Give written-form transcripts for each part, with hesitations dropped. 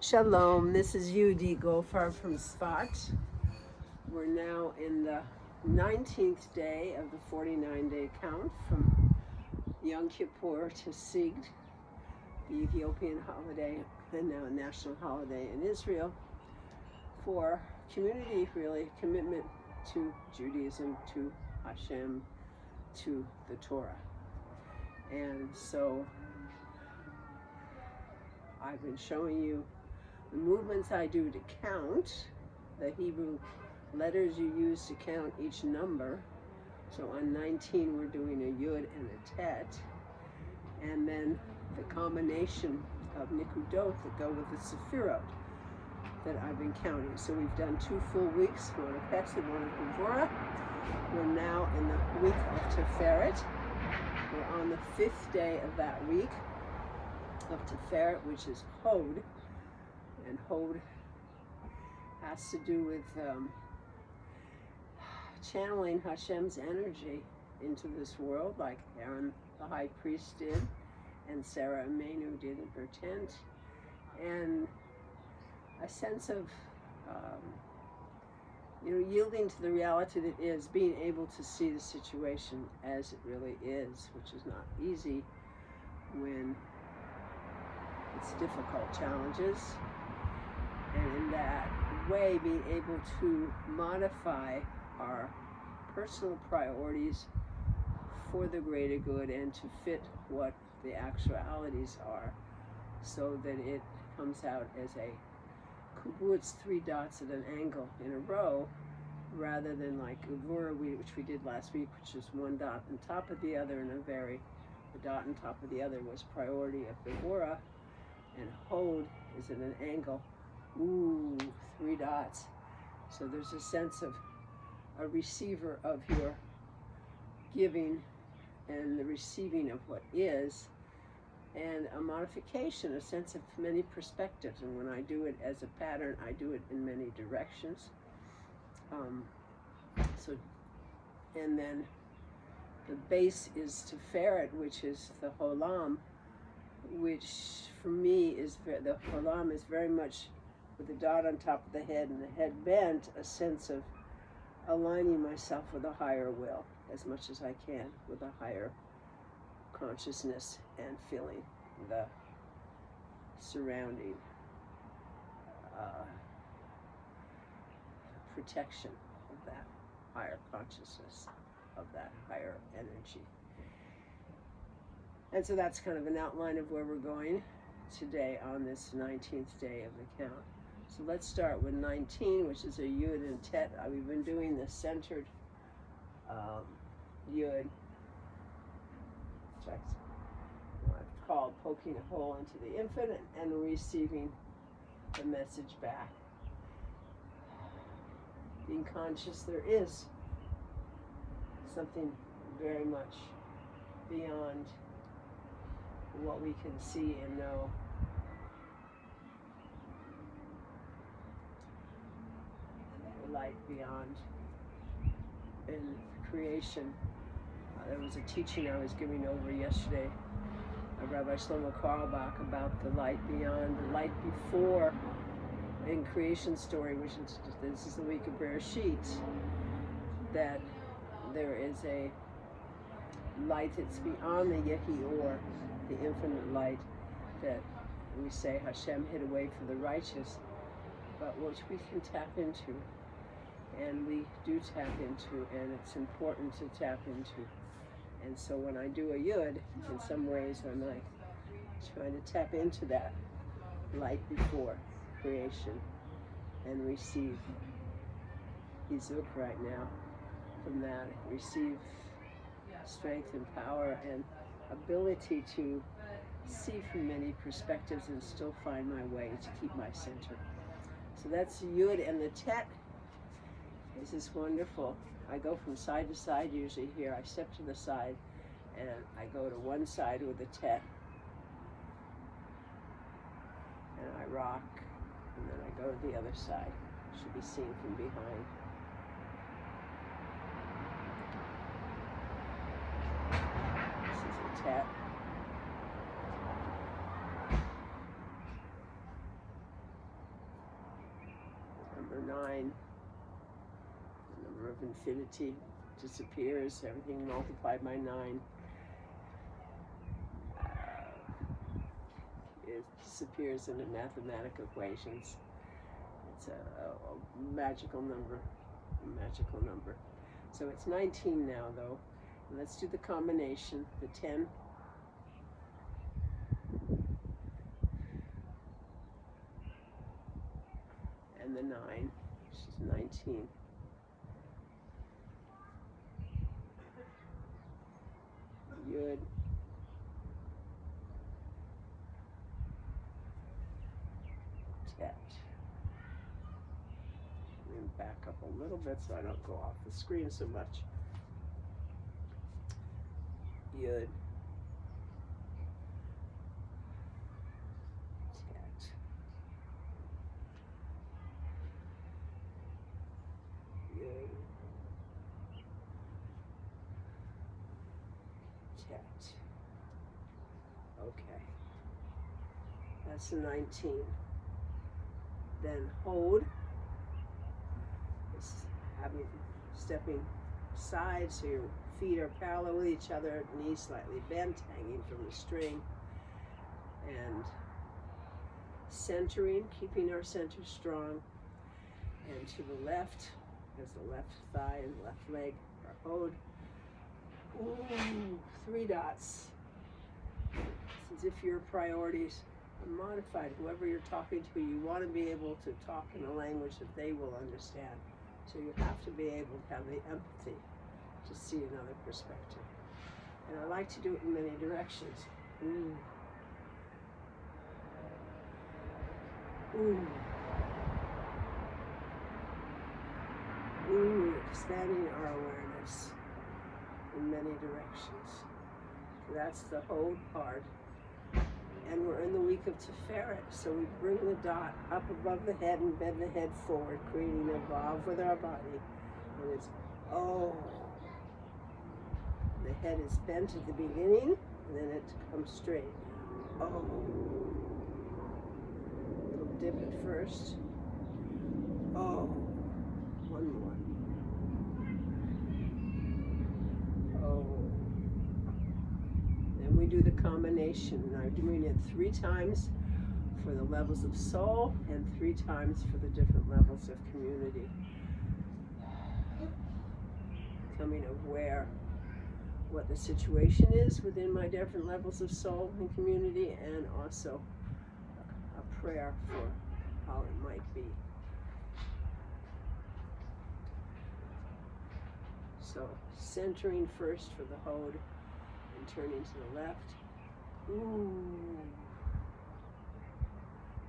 Shalom, this is Yehudit Gofar from Tzfat. We're now in the 19th day of the 49-day count from Yom Kippur to Sigd, the Ethiopian holiday, and now a national holiday in Israel, for community, really, commitment to Judaism, to Hashem, to the Torah. And so I've been showing you the movements I do to count, the Hebrew letters you use to count each number. So on 19 we're doing a Yud and a Tet, and then the combination of Nikudot that go with the Sefirot that I've been counting. So we've done 2 full weeks, one of Cheshvan, one of Kubutz. We're now in the week of Tiferet. We're on the 5th day of that week of Tiferet, which is Hod. And Hod has to do with channeling Hashem's energy into this world, like Aaron the high priest did, and Sarah Amenu did in her tent, and a sense of yielding to the reality that is, being able to see the situation as it really is, which is not easy when it's difficult challenges. And in that way, being able to modify our personal priorities for the greater good and to fit what the actualities are, so that it comes out as a kubutz, 3 dots at an angle in a row, rather than like Uvura, which we did last week, which is 1 dot on top of the other, and the dot on top of the other was priority of Uvura, and Hod is at an angle. 3 dots. So there's a sense of a receiver of your giving and the receiving of what is, and a modification, a sense of many perspectives. And when I do it as a pattern, I do it in many directions. And then the base is Tiferet, which is the Cholam, which for me is the Cholam is very much with the dot on top of the head and the head bent, a sense of aligning myself with a higher will as much as I can, with a higher consciousness, and feeling the surrounding protection of that higher consciousness, of that higher energy. And so that's kind of an outline of where we're going today on this 19th day of the count. So let's start with 19, which is a Yud and Tet. We've been doing the centered Yud, which I've called poking a hole into the infinite and receiving the message back. Being conscious there is something very much beyond what we can see and know. Light beyond in creation. There was a teaching I was giving over yesterday of Rabbi Shlomo Carlebach about the light beyond, the light before in creation story, which is, this is the week of Bereshit, that there is a light that's beyond the Yehi Or, the infinite light that we say Hashem hid away for the righteous, but which we can tap into. And we do tap into, and it's important to tap into. And so when I do a Yud, in some ways I'm like trying to tap into that light before creation and receive Hizuk right now from that, receive strength and power and ability to see from many perspectives and still find my way to keep my center. So that's Yud, and the Tet. This is wonderful. I go from side to side usually here. I step to the side and I go to one side with the Tet and I rock, and then I go to the other side. Should be seen from behind. This is a Tet. 9, the number of infinity, disappears, everything multiplied by 9. It disappears into mathematical equations. It's a magical number, So it's 19 now, though. And let's do the combination, the 10. And the 9, which is 19. Yud. Tet. And back up a little bit so I don't go off the screen so much. Yud. Tet. Yud. Tet. Okay. That's 19. Then hold. It's stepping aside so your feet are parallel with each other, knees slightly bent, hanging from the string. And centering, keeping our center strong. And to the left, as the left thigh and left leg are hold. Ooh, 3 dots. It's as if your priorities are modified. Whoever you're talking to, you want to be able to talk in a language that they will understand. So you have to be able to have the empathy to see another perspective. And I like to do it in many directions. Ooh. Ooh. Ooh, expanding our awareness in many directions. That's the hold part. And we're in the week of Tiferet, so we bring the dot up above the head and bend the head forward, creating a vav with our body. And it's oh. The head is bent at the beginning, and then it comes straight. Oh. We'll dip it first. Oh. One more. We do the combination. I'm doing it 3 times for the levels of soul and 3 times for the different levels of community. Becoming aware what the situation is within my different levels of soul and community, and also a prayer for how it might be. So centering first for the hold. And turning to the left. Ooh.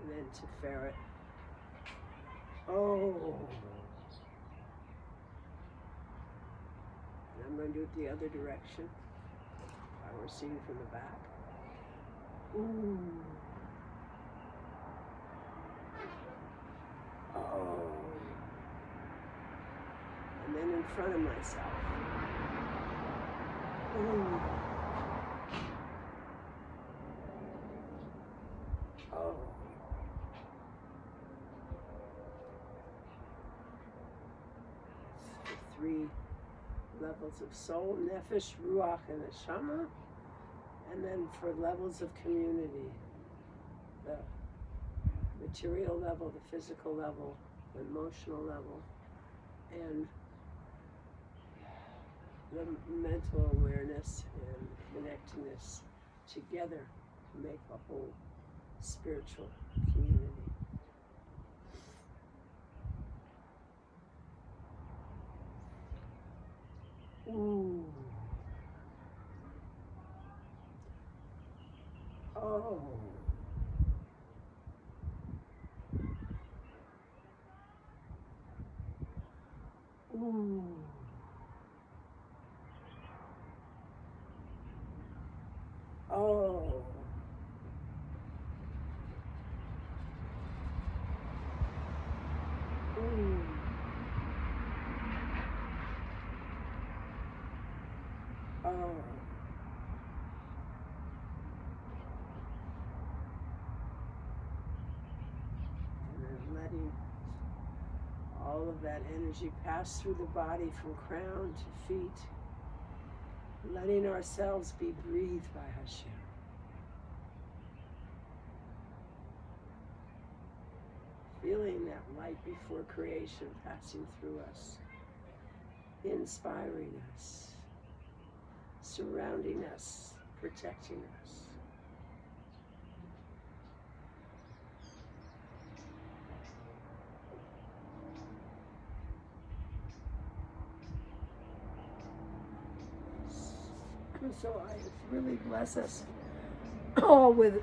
And then Tiferet. Oh. And I'm going to do it the other direction. We're seeing from the back. Ooh. Oh. And then in front of myself. Ooh. Oh. It's the 3 levels of soul, Nefesh, Ruach, and Neshama. And then for levels of community, the material level, the physical level, the emotional level, and the mental awareness and connectedness together to make a whole spiritual community. Ooh. Oh. Ooh. Oh. Ooh. Oh. And then letting all of that energy pass through the body from crown to feet, letting ourselves be breathed by Hashem. Feeling that light before creation passing through us, inspiring us, surrounding us, protecting us. So I really bless us all with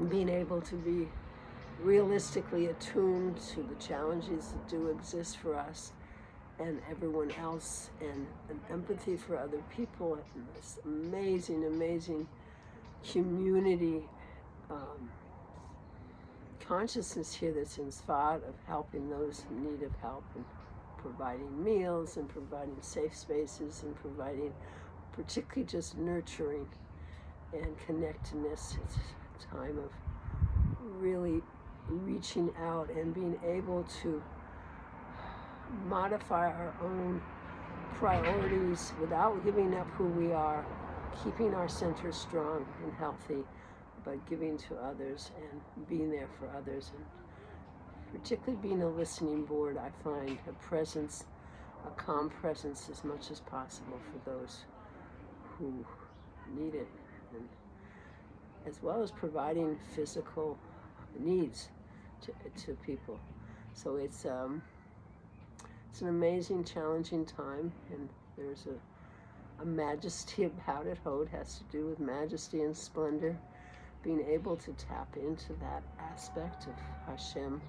being able to be realistically attuned to the challenges that do exist for us and everyone else, and an empathy for other people, and this amazing, amazing community consciousness here that's inspired of helping those in need of help, and providing meals and providing safe spaces and providing particularly just nurturing and connectedness. It's a time of really reaching out and being able to modify our own priorities without giving up who we are, keeping our center strong and healthy, but giving to others and being there for others, and particularly being a listening board. I find a presence, a calm presence, as much as possible for those who need it, and as well as providing physical needs to people. So it's an amazing, challenging time, and there's a majesty about it. Hod has to do with majesty and splendor, being able to tap into that aspect of Hashem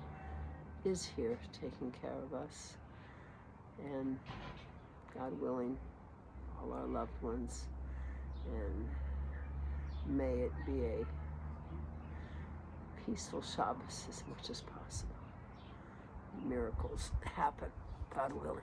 is here taking care of us, and God willing, all our loved ones, and may it be a peaceful Shabbos as much as possible. Miracles happen, God willing.